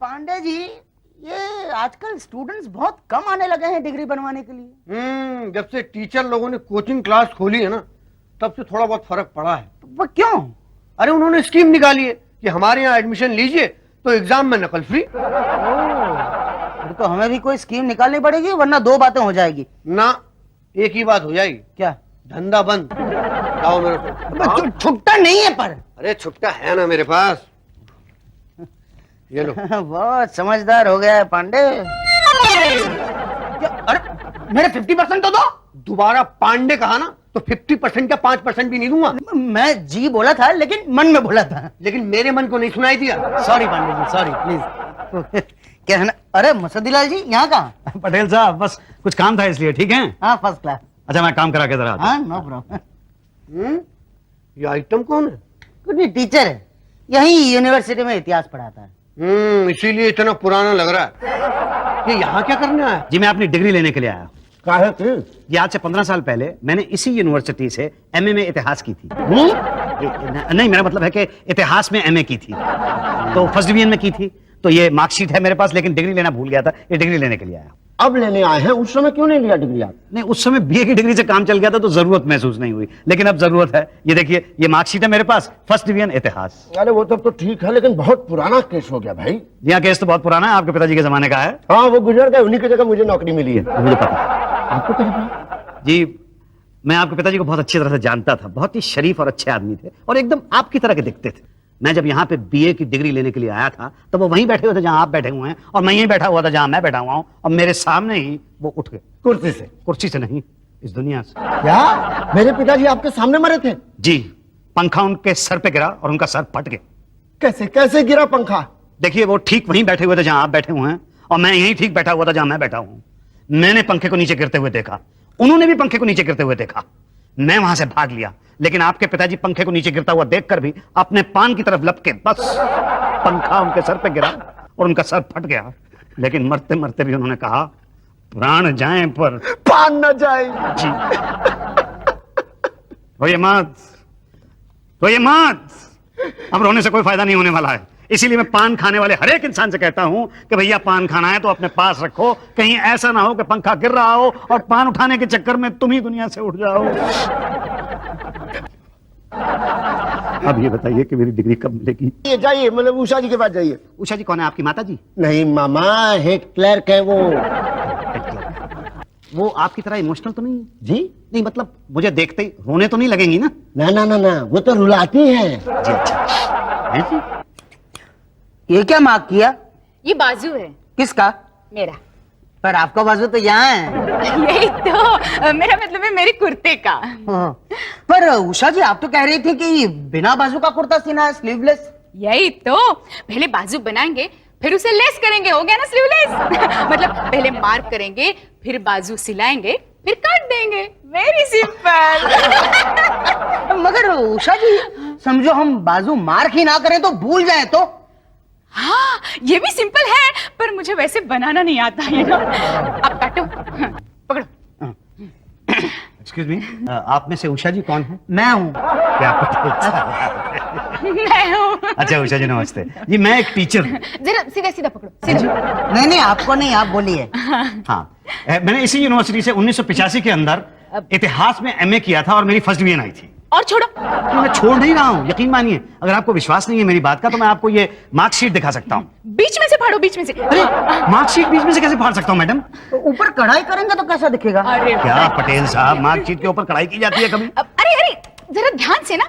पांडे जी, ये आजकल स्टूडेंट्स बहुत कम आने लगे हैं डिग्री बनवाने के लिए। जब से टीचर लोगों ने कोचिंग क्लास खोली है ना, तब से थोड़ा बहुत फर्क पड़ा है। वो क्यों? अरे उन्होंने स्कीम निकाली है कि हमारे यहाँ एडमिशन लीजिए तो एग्जाम में नकल फ्री। फिर तो हमें भी कोई स्कीम निकालनी पड़ेगी, वरना दो बातें हो जाएगी। ना, एक ही बात हो जाएगी। क्या? धंधा बंद। लाओ मेरे को। छुट्टा नहीं है पर। अरे छुट्टा है ना मेरे पास, ये लो। बहुत समझदार हो गया है पांडे। अरे मेरे 50% तो दो। दोबारा पांडे कहा ना तो 50% का 5% भी नहीं दूंगा। मैं जी बोला था, लेकिन मन में बोला था। लेकिन मेरे मन को नहीं सुनाई दिया। Sorry Pandey ji, sorry please. क्या है ना? अरे मुसद्दीलाल जी यहाँ कहाँ? पटेल साहब बस कुछ काम था इसलिए। ठीक है? हाँ, फर्स्ट क्लास। अच्छा मैं काम करा के जरा। हाँ, नो प्रॉब्लम। ये आइटम कौन है? कुछ नहीं, टीचर है, यही यूनिवर्सिटी में इतिहास पढ़ाता है। इसीलिए इतना पुराना लग रहा है। ये यहाँ क्या करने आया? जी मैं अपनी डिग्री लेने के लिए आया। काहे के? ये आज से 15 साल पहले मैंने इसी यूनिवर्सिटी से एमए में इतिहास की थी। नहीं, मेरा मतलब है कि इतिहास में एमए की थी, तो फर्स्ट डिवीजन में की थी। तो ये मार्कशीट है मेरे पास, लेकिन डिग्री लेना भूल गया था। ये डिग्री लेने के लिए आया। अब लेने आए हैं? उस समय क्यों नहीं लिया डिग्री आप? नहीं, उस समय बीए की डिग्री से काम चल गया था तो जरूरत महसूस नहीं हुई, लेकिन अब जरूरत है। ये देखिए, ये मार्कशीट है मेरे पास, फर्स्ट डिवीजन इतिहास। अरे वो तो ठीक है, लेकिन बहुत पुराना केस हो गया भाई। यहाँ केस तो बहुत पुराना है, आपके पिताजी के जमाने का है। हाँ, वो गुजर गए, उन्हीं की जगह मुझे नौकरी मिली है। मुझे पता है। आपको क्या पता? जी मैं आपके पिताजी को बहुत अच्छी तरह से जानता था। बहुत ही शरीफ और अच्छे आदमी थे और एकदम आपकी तरह के दिखते थे। मैं जब यहाँ पे बीए की डिग्री लेने के लिए आया था तो वो वहीं बैठे हुए थे जहाँ आप बैठे हुए हैं, और मैं यहीं बैठा हुआ था जहाँ मैं बैठा हुआ हूँ, और मेरे सामने ही वो उठ गए। कुर्सी से? कुर्सी से नहीं, इस दुनिया से। क्या मेरे पिताजी आपके सामने मरे थे? जी, पंखा उनके सर पे गिरा और उनका सर फट गया। कैसे कैसे गिरा पंखा? देखिए, वो ठीक वहीं बैठे हुए थे जहाँ आप बैठे हुए हैं, और मैं यहीं ठीक बैठा हुआ था जहाँ मैं बैठा हूँ। मैंने पंखे को नीचे गिरते हुए देखा, उन्होंने भी पंखे को नीचे गिरते हुए देखा। मैं वहां से भाग लिया, लेकिन आपके पिताजी पंखे को नीचे गिरता हुआ देखकर भी अपने पान की तरफ लपके, बस पंखा उनके सर पे गिरा और उनका सर फट गया। लेकिन मरते मरते भी उन्होंने कहा, प्राण जाएं पर पान न जाए। जी। रोइए मत, रोइए मत, अब रोने से कोई फायदा नहीं होने वाला है। इसीलिए मैं पान खाने वाले हर एक इंसान से कहता हूं कि भैया पान खाना है तो अपने पास रखो, कहीं ऐसा ना हो कि पंखा गिर रहा हो और पान उठाने के चक्कर में तुम ही दुनिया से उठ जाओ। अब ये बताइए कि मेरी डिग्री कब मिलेगी? जाइए, मतलब उषा जी के पास जाइए। उषा जी कौन है? आपकी माता जी? नहीं मामा, हेड क्लर्क है वो। वो आपकी तरह इमोशनल तो नहीं है? जी नहीं, मतलब मुझे देखते ही रोने तो नहीं लगेंगी ना? ना ना ना ना, वो तो रुलाती है। जी अच्छा है जी। ये क्या मार्क किया? ये बाजू है। किसका? मेरा। पर आपका बाजू तो यहाँ है। यही तो, मेरा मतलब है मेरे कुर्ते का। हाँ। पर उषा जी, आप तो कह रही थी कि बिना बाजू का कुर्ता सीना है, स्लीवलेस। यही तो, पहले बाजू बनाएंगे फिर उसे लेस करेंगे, हो गया ना स्लीवलेस। मतलब पहले मार्क करेंगे, फिर बाजू सिलाएंगे, फिर काट देंगे। Very simple. मगर उषा जी, समझो हम बाजू मार्क ही ना करें तो भूल जाए तो? हाँ, ये भी सिंपल है, पर मुझे वैसे बनाना नहीं आता है ना। अब काटो, पकड़ो। एक्सक्यूज मी, आप में से उषा जी कौन है? मैं हूँ। क्या पटेल साहब? मैं हूँ। अच्छा उषा जी नमस्ते जी, मैं एक टीचर हूँ। जरा सीधा सीधा पकड़ो, सीधा। नहीं नहीं, आपको नहीं, आप बोलिए। हाँ, मैंने इसी यूनिवर्सिटी से 1985 के अंदर इतिहास में एमए किया था और मेरी फर्स्ट डिवीजन आई थी। और छोड़ो। मैं छोड़ नहीं रहा हूँ, यकीन मानिए। अगर आपको विश्वास नहीं है मेरी बात का तो मैं आपको ये मार्कशीट दिखा सकता हूँ। बीच में से फाड़ो, बीच में से। अरे मार्कशीट बीच में से कैसे फाड़ सकता हूँ मैडम? तो ऊपर कढ़ाई करेंगे तो कैसा दिखेगा? अरे क्या पटेल साहब, मार्कशीट के ऊपर कढ़ाई की जाती है कभी? अरे अरे, जरा ध्यान से ना।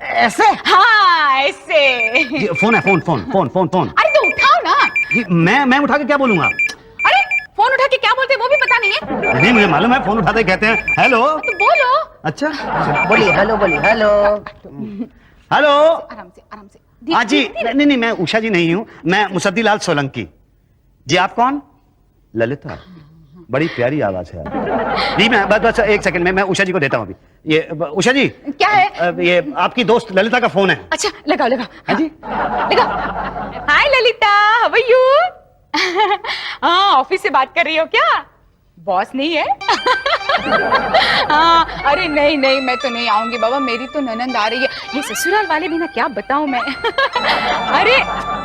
ऐसे? हाँ ऐसे। जी, फोन है, phone phone phone phone phone. अरे तो उठाओ ना। जी, मैं उठा के क्या बोलूंगा? अरे फोन उठा के क्या बोलते हैं वो भी पता नहीं है? नहीं, मुझे मालूम है, फोन उठाते ही कहते हैं हेलो। तो बोलो। अच्छा बोलिए, हेलो बोलिए, हेलो। हेलो। आराम से, आराम से। हाँ जी, नहीं नहीं, मैं उषा जी नहीं हूँ, मैं मुसद्दीलाल सोलंकी। जी आप कौन? ललिता, बड़ी प्यारी आवाज है जी। मैं बस एक सेकंड में मैं उषा जी को देता हूँ अभी। ये उषा जी, क्या है? ये आपकी दोस्त ललिता का फोन है। अच्छा लगाओ लगाओ। हाँ जी, लगाओ। हाय ललिता, हाउ आर यू? हाँ, ऑफिस से बात कर रही हो क्या? बॉस नहीं है? हाँ, अरे नहीं नहीं, मैं तो नहीं आऊंगी बाबा, मेरी तो ननंद आ रही है। ये ससुराल वाले भी ना, क्या बताऊं मैं। अरे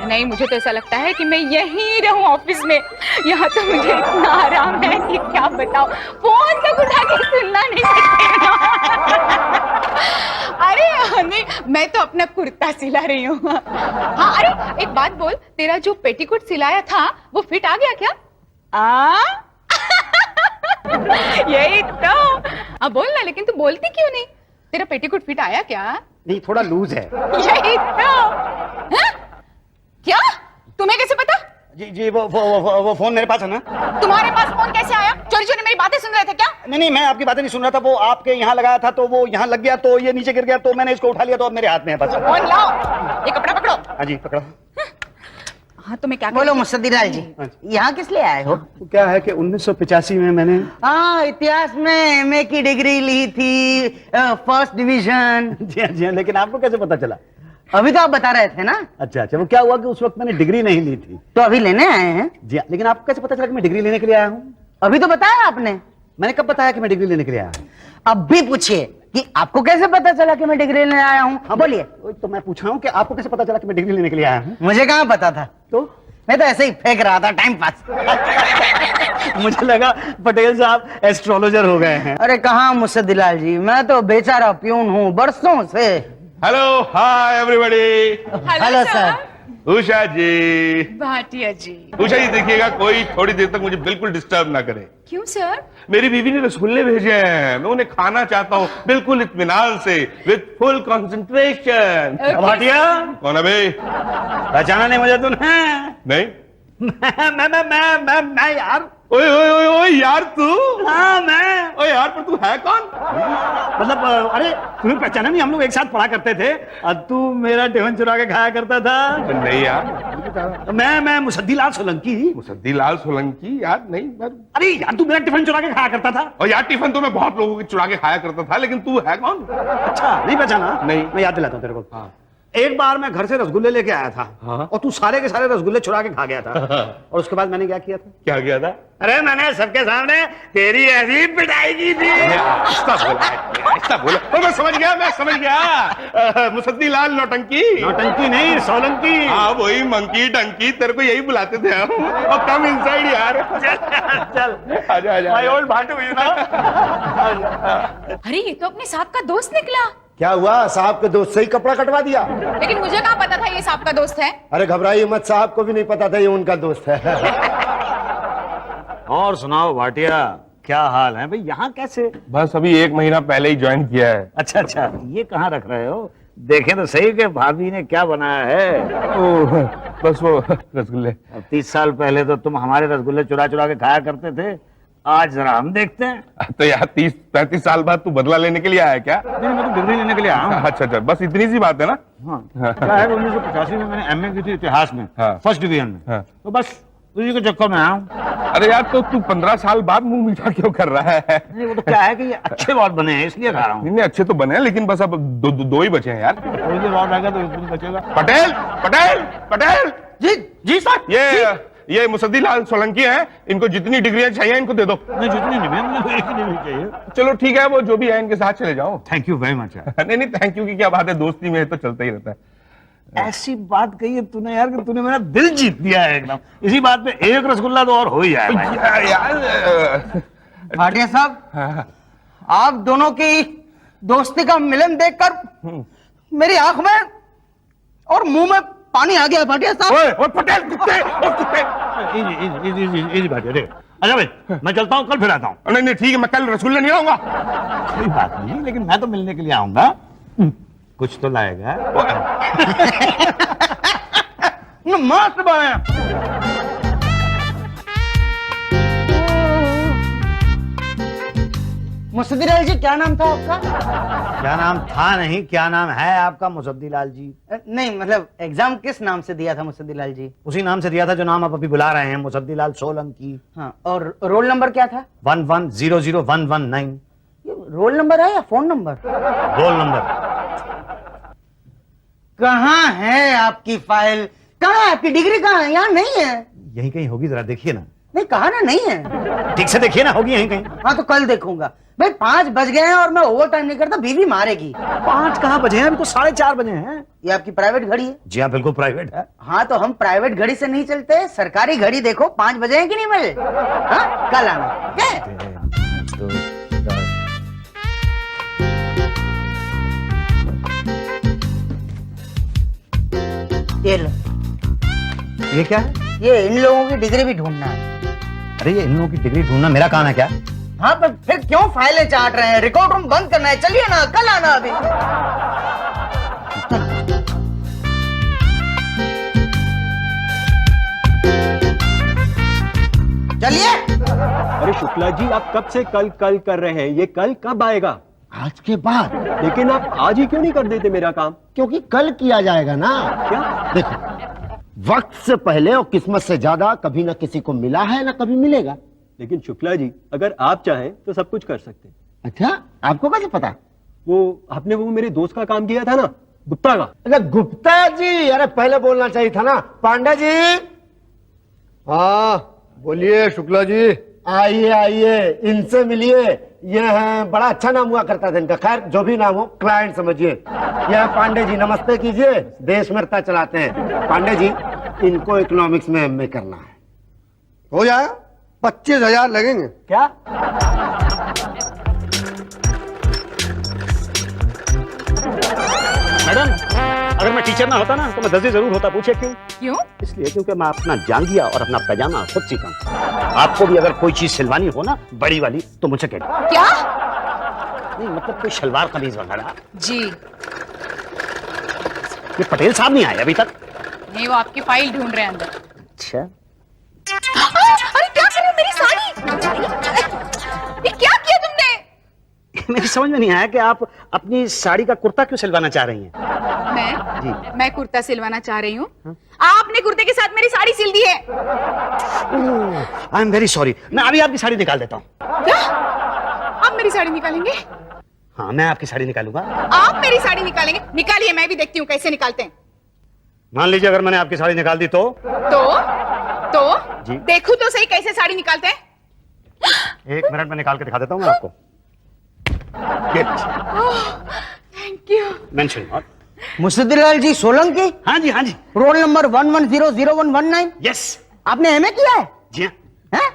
नहीं, मुझे तो ऐसा लगता है कि मैं यहीं रहूं ऑफिस में। यहाँ तो मुझे इतना आराम है कि क्या बताऊं, फोन तक उठा के सुनना नहीं पड़ेगा। अरे नहीं, मैं तो अपना कुर्ता सिला रही हूँ। हाँ, अरे एक बात बोल, तेरा जो पेटीकोट सिलाया था वो फिट आ गया क्या? यही तो। अब बोल ना, लेकिन तू बोलती क्यों नहीं? तेरा पेटीकोट फिट आया क्या? नहीं, थोड़ा लूज है। यही तो। हाँ? क्या? तुम्हें कैसे पता? जी वो फोन मेरे पास है ना। तुम्हारे पास फोन कैसे आया? चोरी चोरी मेरी बातें सुन रहे थे क्या? नहीं, मैं आपकी बातें नहीं सुन रहा था। वो आपके यहाँ लगाया था तो वो यहाँ लग गया, तो ये नीचे गिर गया, तो मैंने इसको उठा लिया, तो अब मेरे हाथ में है बस। फोन लाओ, ये कपड़ा पकड़ो। हाँ जी, पकड़ा। हाँ, तो मैं क्या बोलो मुसद्दीलाल जी, यहाँ किस लिए आए हो? क्या है कि 1985 में मैंने हाँ, इतिहास में एमए की डिग्री ली थी, फर्स्ट डिवीजन। जी हाँ, लेकिन आपको कैसे पता चला? अभी तो आप बता रहे थे ना। अच्छा, वो क्या हुआ कि उस वक्त मैंने डिग्री नहीं ली थी। तो अभी लेने आए हैं? जी हाँ, लेकिन आपको कैसे पता चला कि मैं डिग्री लेने के लिए आया हूँ? अभी तो बताया आपने। मैंने कब बताया कि मैं डिग्री लेने के लिए आया हूँ? अब भी पूछिए कि आपको कैसे पता चला कि मैं डिग्री लेने आया हूँ। हाँ, बोलिए। तो मैं पूछ रहा हूँ कि आपको कैसे पता चला कि मैं डिग्री लेने के लिए आया हूँ? मुझे कहाँ पता था, तो मैं तो ऐसे ही फेंक रहा था, टाइम पास। मुझे लगा पटेल साहब एस्ट्रोलॉजर हो गए हैं। अरे कहाँ मुसद्दीलाल जी, मैं तो बेचारा प्यून हूँ बरसों से। Hello, hi everybody. Hello sir. Usha ji. Bhatia ji. Usha ji देखिएगा, कोई थोड़ी देर तक मुझे बिल्कुल डिस्टर्ब ना करे। क्यों सर? मेरी बीवी ने रसगुल्ले भेजे हैं, मैं उन्हें खाना चाहता हूँ बिल्कुल इत्मीनान से, विद फुल कंसंट्रेशन। भाटिया, कौन है भाई? पहचाना नहीं मुझे तूने? नहीं। मैं यार। ओए ओए ओए ओए यार, तू? हाँ, मैं। ओए यार, पर तू है कौन? मतलब अरे तुम्हें पहचाना नहीं? हम लोग एक साथ पढ़ा करते थे और तू मेरा टिफिन चुरा के खाया करता था। नहीं यार, मैं मुसद्दीलाल सोलंकी। मुसद्दीलाल सोलंकी? यार नहीं यार। अरे यार, तू मेरा टिफिन चुरा के खाया करता था। और यार, टिफिन तो मैं बहुत लोगों की चुरा के खाया करता था, लेकिन तू है कौन? अच्छा, नहीं पहचाना? नहीं। मैं याद दिलाता हूँ तेरे को। हाँ। एक बार मैं घर से रसगुल्ले लेके आया था। हाँ। और तू सारे के सारे रसगुल्ले चुरा के खा गया था। और उसके बाद मैंने क्या किया था? क्या किया था? अरे मैंने सबके सामने तेरी ऐसी पिटाई की थी। ऐसा बोला तो मैं समझ गया। मुसद्दीलाल नौटंकी। नौटंकी नहीं, सोलंकी। हाँ, वही मंकी टंकी, तेरे को यही बुलाते थे हम। और कम इनसाइड यार। चल आजा my old Bhatu, you know. अरे ये तो अपने साहब का दोस्त निकला। क्या हुआ, साहब के दोस्त से ही कपड़ा कटवा दिया? लेकिन मुझे कहाँ पता था ये साहब का दोस्त है। अरे घबराइए मत, साहब को भी नहीं पता था ये उनका दोस्त है। और सुनाओ भाटिया, क्या हाल है भाई? यहाँ कैसे? बस अभी 1 महीना पहले ही ज्वाइन किया है। अच्छा, ये कहाँ रख रहे हो? देखें तो सही कि भाभी ने क्या बनाया है। ओह, बस वो रसगुल्ले। 30 साल पहले तो तुम हमारे रसगुल्ले चुरा चुरा के खाया करते थे, आज जरा हम देखते हैं। तो यार 30-35 साल बाद तू बदला लेने के लिए आया क्या? नहीं, मैं तो डिग्री लेने के लिए आया हूँ। अच्छा, बस इतनी सी बात है ना? हाँ, क्या है 1985 में मैंने एमए की थी इतिहास में, हाँ। फर्स्ट डिवीजन में। हाँ। तो बस उसी के चक्कर में आया हूँ। अरे यार, तो तू 15 साल बाद मुंह मीठा क्यों कर रहा है? नहीं, वो तो क्या है कि ये अच्छे बहुत बने हैं, इसलिए खा रहा हूँ। नहीं, अच्छे तो बने हैं, लेकिन बस अब दो ही बचे हैं यार। थोड़ी देर और रहेगा तो एक दिन बचेगा। पटेल पटेल पटेल। जी सर। ये मुसद्दीलाल सोलंकी हैं, इनको जितनी डिग्रियां चाहिए इनको दे दो। नहीं, जितनी नहीं, मुझे एक ही डिग्री चाहिए। चलो ठीक है, वो जो भी है इनके साथ चले जाओ। Thank you very much. नहीं, थैंक यू की क्या बात है, दोस्ती में तो चलता ही रहता है। ऐसी बात कही है तूने यार कि तूने मेरा दिल जीत दिया है एकदम। इसी बात पे एक रसगुल्ला तो और हो ही जाएगा। यार भाटिया साहब, आप दोनों की दोस्ती का मिलन देखकर मेरी आंख में और मुंह में पानी आ गया। भाटिया साहब। ओए पटेल, कुत्ते। इजी भाटिया, देख। अच्छा भाई, मैं चलता हूँ, कल फिर आता हूँ। नहीं ठीक है, मैं कल रसगुल्ले नहीं लाऊंगा। कोई बात नहीं, लेकिन मैं तो मिलने के लिए आऊंगा। कुछ तो लाएगा। मस्त बनाया। मुसद्दीलाल जी, क्या नाम था आपका? क्या नाम था नहीं, क्या नाम है आपका? मुसद्दीलाल जी। नहीं, मतलब एग्जाम किस नाम से दिया था मुसद्दीलाल जी? उसी नाम से दिया था जो नाम आप अभी बुला रहे हैं, मुसद्दीलाल सोलंकी। हाँ, और रोल नंबर क्या था? 1100119। ये रोल नंबर है या फोन नंबर? Roll number. कहाँ है आपकी फाइल? कहाँ है आपकी डिग्री? कहाँ है? यहाँ नहीं है। यही कहीं होगी, जरा देखिए ना। नहीं कहा ना नहीं है। ठीक से देखिए ना, होगी यहीं कहीं। हाँ तो कल देखूंगा भाई। 5 बज गए हैं और मैं ओवर टाइम नहीं करता, बीवी मारेगी। 5 कहाँ बजे हैं? अभी तो 4:30 बजे हैं। ये आपकी प्राइवेट घड़ी है? जी हाँ, बिल्कुल प्राइवेट है। हाँ तो हम प्राइवेट घड़ी से नहीं चलते, सरकारी घड़ी देखो 5 बजे हैं कि नहीं बजे। हाँ कल आना क्या है? ये लो, ये क्या है? ये इन लोगों की डिग्री भी ढूंढना है। अरे ये इन लोगों की डिग्री ढूंढना मेरा काम है क्या? हाँ पर फिर क्यों फाइलें चाट रहे हैं? रिकॉर्ड रूम बंद करना है, चलिए ना, कल आना अभी। चलिए। अरे शुक्ला जी, आप कब से कल कल कर रहे हैं? ये कल कब आएगा? आज के बाद। लेकिन आप आज ही क्यों नहीं कर देते मेरा काम? क्योंकि कल किया जाएगा ना। क्या? देखो, वक्त से पहले और किस्मत से ज्यादा कभी ना किसी को मिला है ना कभी मिलेगा। लेकिन शुक्ला जी, अगर आप चाहें तो सब कुछ कर सकते हैं। अच्छा, आपको कैसे पता? वो आपने वो मेरे दोस्त का काम किया था ना, गुप्ता का। अरे गुप्ता जी, अरे पहले बोलना चाहिए था ना। पांडा जी। हाँ बोलिए शुक्ला जी। आइए आइए, इनसे मिलिए। ये है, बड़ा अच्छा नाम हुआ करता था इनका। खैर जो भी नाम हो, क्लाइंट समझिए। यह है पांडे जी, नमस्ते कीजिए। देश मित्रता चलाते हैं पांडे जी। इनको इकोनॉमिक्स में एमए करना है। हो जाए, 25,000 लगेंगे। क्या? मैडम, अगर मैं टीचर ना होता ना तो मैं दर्जी जरूर होता। पूछे क्यों? क्यों? इसलिए क्योंकि मैं अपना जांघिया और अपना पैजामा खुद सीता हूँ। आपको भी अगर कोई चीज सिलवानी हो ना, बड़ी वाली, तो मुझे कह दो। क्या? नहीं मतलब कोई शलवार कमीज वगैरह। जी ये पटेल साहब नहीं आए अभी तक। नहीं, वो आपकी फाइल ढूंढ रहे हैं अंदर। अच्छा, अरे क्या कर रहे हो? मेरी साड़ी! ये क्या किया तुमने? मेरी समझ में नहीं आया कि आप अपनी साड़ी का कुर्ता क्यों सिलवाना चाह रही हैं? मैं कुर्ता सिलवाना चाह रही हूँ। आपने कुर्ते के साथ मेरी साड़ी सिल दी है। I am very sorry. मैं अभी आपकी साड़ी निकाल देता हूँ। क्या? आप मेरी साड़ी निकालेंगे? हाँ, मैं आपकी साड़ी निकालूंगा। आप मेरी साड़ी निकालेंगे? निकालिए, मैं भी देखती हूँ कैसे निकालते हैं। मान लीजिए अगर मैंने आपकी साड़ी निकाल दी तो जी? देखूं तो सही कैसे साड़ी निकालते हैं। 1 मिनट में निकाल के दिखा देता हूँ मैं आपको। Thank you. Mention not. Mustafalal ji Solanki, हाँ जी, हाँ जी। Roll number 11000119। यस। आपने एमए किया है? जी हाँ। हैं?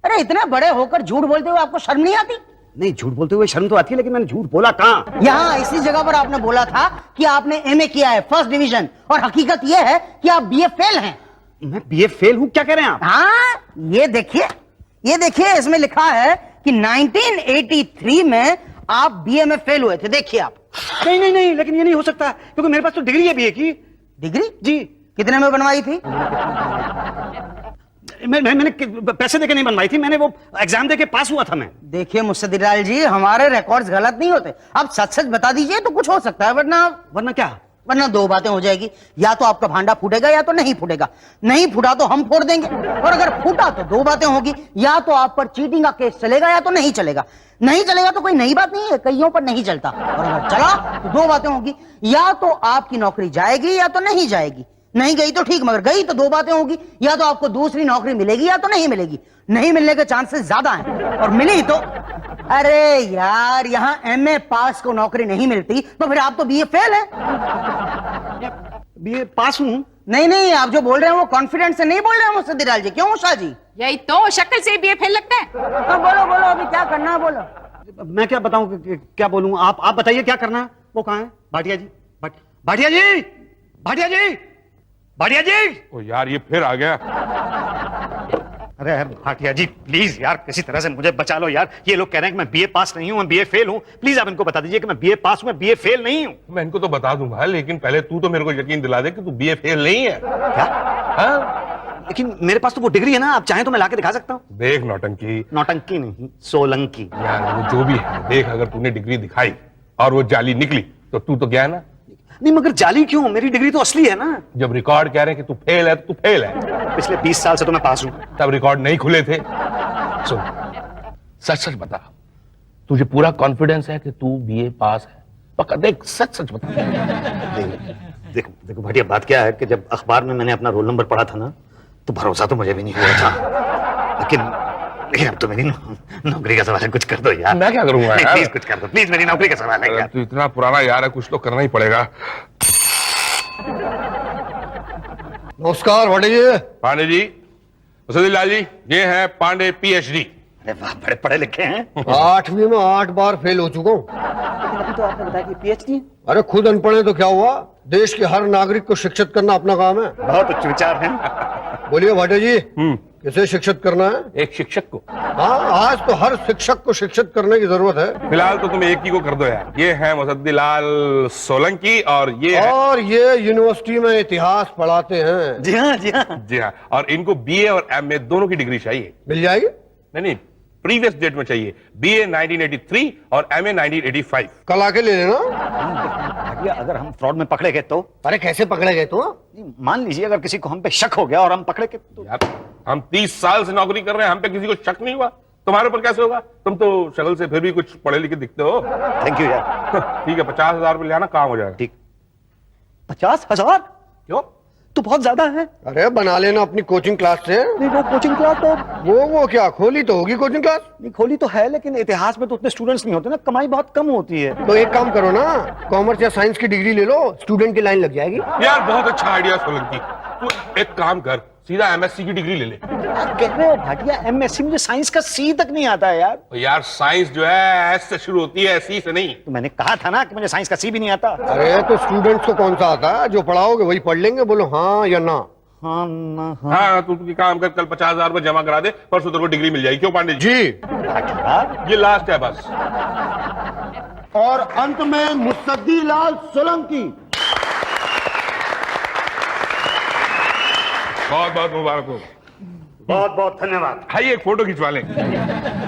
अरे इतने बड़े होकर झूठ बोलते हुए आपको शर्म नहीं आती? नहीं, झूठ बोलते हुए शर्म तो आती है, लेकिन मैंने झूठ बोला कहाँ? यहाँ इसी जगह पर आपने बोला था कि आपने एमए किया है, फर्स्ट डिवीजन, और हकीकत यह है कि आप बीए फेल हैं। मैं बीए फेल हूँ? क्या कह रहे हैं आप? हाँ, ये देखिए इसमें लिखा है कि 1983 में आप बीए में फेल हुए थे। देखिए आप। नहीं नहीं नहीं, लेकिन ये नहीं हो सकता क्योंकि मेरे पास तो डिग्री है बीए की। डिग्री? जी। कितने में बनवाई थी? मैंने पैसे देके नहीं बनवाई थी, मैंने वो एग्जाम देके पास हुआ था मैं। देखिए मुस्तफालाल जी, हमारे रिकॉर्ड्स गलत नहीं होते। आप सच सच बता दीजिए तो कुछ हो सकता है, वरना क्या? वरना 2 बातें हो जाएगी। या तो आपका भांडा फूटेगा या तो नहीं फूटेगा। नहीं फूटा तो हम फोड़ देंगे, और अगर फूटा तो 2 बातें होगी। या तो आप पर चीटिंग का केस चलेगा या तो नहीं चलेगा। नहीं चलेगा तो कोई नई बात नहीं है, कईयों पर नहीं चलता। और अगर चला तो 2 बातें होगी। या तो आपकी नौकरी जाएगी या तो नहीं जाएगी। नहीं गई तो ठीक, मगर गई तो 2 बातें होगी। या तो आपको दूसरी नौकरी मिलेगी या तो नहीं मिलेगी। नहीं मिलने के चांसेस ज्यादा हैं, और मिली तो अरे यार, यहाँ एमए पास को नौकरी नहीं मिलती तो फिर आप तो बीए फेल है। बीए पास हूँ। नहीं, आप जो बोल रहे हैं वो कॉन्फिडेंस से नहीं बोल रहे हैं मुस्तफालाल जी। क्यों उषा जी? यही तो शक्ल से बीए फेल लगता है। तो बोलो अभी क्या करना है, बोलो। मैं क्या बताऊं, क्या बोलूं? आप बताइए क्या करना है। वो कहाँ है? भाटिया जी, भाटिया जी, भाटिया जी, भाटिया जी। ओ यार, ये फिर आ गया। अरे भाटिया जी, प्लीज यार, किसी तरह से मुझे बचा लो यार। ये लोग कह रहे हैं कि मैं बीए पास नहीं हूं, मैं बीए फेल हूं। प्लीज आप इनको बता दीजिए कि मैं बीए पास हूं, मैं बीए फेल नहीं हूं। मैं इनको तो बता दूंगा, लेकिन पहले तू तो मेरे को यकीन दिला दे कि तू बीए फेल नहीं है। क्या? हाँ? लेकिन मेरे पास तो वो डिग्री है ना, आप चाहें तो मैं लाके दिखा सकता हूँ। देख नौटंकी, नौटंकी नहीं, सोलंकी। यार वो जो भी है, देख अगर तूने डिग्री दिखाई और वो जाली निकली तो तू तो गया ना। नहीं, मगर जाली क्यों? मेरी डिग्री तो असली है ना। जब रिकॉर्ड कह रहे हैं कि तू फेल है तो तू फेल है। पिछले 20 साल से तो मैं पास हूं। तब रिकॉर्ड नहीं खुले थे। सुन, सच सच बता, तुझे पूरा कॉन्फिडेंस है कि तू बीए पास है? पक्का? देख सच सच बता। देखो भाटिया, बात क्या है कि जब अखबार में मैंने अपना रोल नंबर पढ़ा था ना, तो भरोसा तो मुझे भी नहीं हुआ था। लेकिन अब तो मेरी नौकरी का सवाल है, कुछ कर दो यार। मैं क्या करूंगा नहीं, यार? प्लीज कुछ कर दो, प्लीज, मेरी नौकरी का सवाल है यार। तू इतना पुराना यार है, कुछ तो करना ही पड़ेगा। नमस्कार भाटे जी। पांडे जी, मुसद्दीलाल जी, ये है पांडे PhD। अरे वाह, बड़े पढ़े लिखे हैं। 8वीं में 8 बार फेल हो चुका हूँ। लेकिन अभी तो आपने बताया कि PhD है। अरे खुद अनपढ़ है तो क्या हुआ, देश के हर नागरिक को शिक्षित करना अपना काम है। बहुत उच्च विचार हैं। बोलिए भाटे जी, किसे शिक्षित करना है? एक शिक्षक को। हाँ, आज तो हर शिक्षक को शिक्षित करने की जरूरत है। फिलहाल तो तुम एक ही को कर दो यार। ये है मुसद्दीलाल सोलंकी और ये है... और ये यूनिवर्सिटी में इतिहास पढ़ाते हैं। जी हाँ, जी हाँ। जी हाँ, और इनको BA और MA दोनों की डिग्री चाहिए। मिल जाएगी? नहीं, प्रीवियस डेट में चाहिए। BA 1983 और MA 1985। कल आके ले लेना। भाटिया, अगर हम फ्रॉड में पकड़े गए तो? अरे कैसे पकड़े गए तो? मान लीजिए अगर किसी को हम पे शक हो गया और हम पकड़े गए तो? यार, हम 30 साल से नौकरी कर रहे हैं, हम पे किसी को शक नहीं हुआ, तुम्हारे ऊपर कैसे होगा? तुम तो शक्ल से फिर भी कुछ पढ़े लिखे दिखते हो। थैंक यू यार। ठीक है, 50,000 रुपये ले आना, काम हो जाएगा। ठीक। 50,000? क्यों? तो बहुत ज्यादा है। अरे बना लेना अपनी कोचिंग क्लास से। नहीं, वो कोचिंग क्लास तो वो क्या खोली तो होगी कोचिंग क्लास? नहीं, खोली तो है, लेकिन इतिहास में तो उतने स्टूडेंट्स नहीं होते ना, कमाई बहुत कम होती है। तो एक काम करो ना, कॉमर्स या साइंस की डिग्री ले लो, स्टूडेंट की लाइन लग जाएगी। यार बहुत अच्छा आइडिया सोलंकी। तू एक काम कर, सीधा MSc की डिग्री ले ले। कह रहे हो भाटिया, MSc, मुझे साइंस का C तक नहीं आता है यार। यार साइंस जो है S से शुरू होती है, C से नहीं। तो मैंने कहा था ना कि मुझे साइंस का C भी नहीं आता। अरे तो स्टूडेंट्स को कौन सा आता है? जो पढ़ाओगे वही पढ़ लेंगे, बोलो हाँ या ना। हाँ ना हाँ। हाँ, तू काम कर, कल 50,000 रुपये जमा करा दे, परसों तेरे को डिग्री मिल जाएगी। क्यों पांडे जी? भाटिया, ये लास्ट है बस। और अंत में मुसद्दीलाल सोलंकी। बहुत बहुत मुबारक हो। बहुत बहुत धन्यवाद। आइए एक फोटो खिंचवा लें।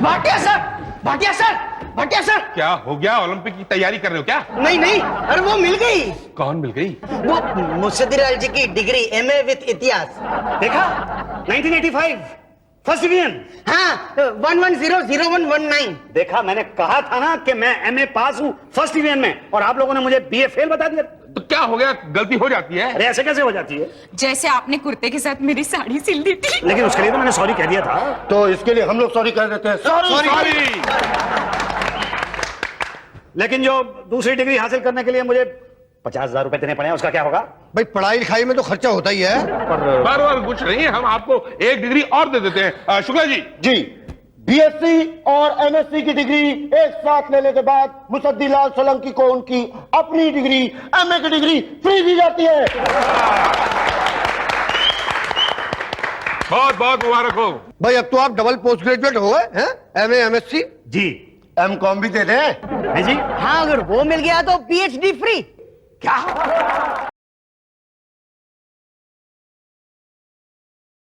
Bhatia sir, Bhatia sir, Bhatia sir. क्या हो गया? ओलंपिक की तैयारी कर रहे हो क्या? नहीं नहीं, अरे वो मिल गई। कौन मिल गई? वो मुसद्दीलाल जी की डिग्री MA विथ इतिहास। देखा, 1985 फर्स्ट डिवीजन। हाँ, 11001119। देखा, मैंने कहा था ना कि मैं MA पास हूँ फर्स्ट डिवीजन में, और आप लोगों ने मुझे BA फेल बता दिया। तो क्या हो गया? गलती हो जाती है। अरे ऐसे कैसे हो जाती है? जैसे आपने कुर्ते के साथ मेरी साड़ी सिल दी थी। लेकिन उसके लिए तो मैंने सॉरी कह दिया था। तो इसके लिए हम लोग सॉरी कह देते हैं। सॉरी। लेकिन जो दूसरी डिग्री हासिल करने के लिए मुझे 50,000 रुपए देने पड़े, उसका क्या होगा? भाई पढ़ाई लिखाई में तो खर्चा होता ही है। पर कुछ नहीं, हम आपको एक डिग्री और दे देते हैं। शुक्ला जी। जी, BSc और MSc की डिग्री एक साथ लेने के बाद मुसद्दीलाल सोलंकी को उनकी अपनी डिग्री MA की डिग्री फ्री दी जाती है। बहुत बहुत मुबारक हो। भाई अब तो आप डबल पोस्ट ग्रेजुएट हो गए हैं, MA MSc। जी। M.Com भी दे दें। है जी। हाँ, अगर वो मिल गया तो PhD फ्री। क्या?